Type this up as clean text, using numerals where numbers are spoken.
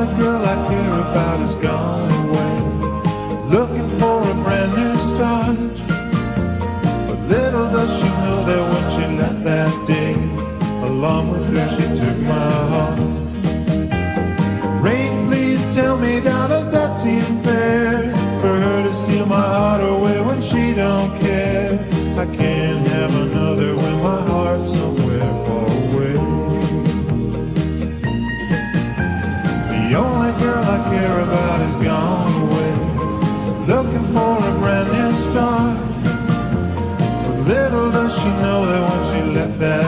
only girl I care about is gone away, looking for a brand new start. But little does she know that when she left that day, along with her she took my heart. Rain, please tell me now, does that seem fair, for her to steal my heart away when she don't care? I can't have another when my heart's somewhere far away. The only girl I care about is gone away, looking for a brand new start. But little does she know that when she left that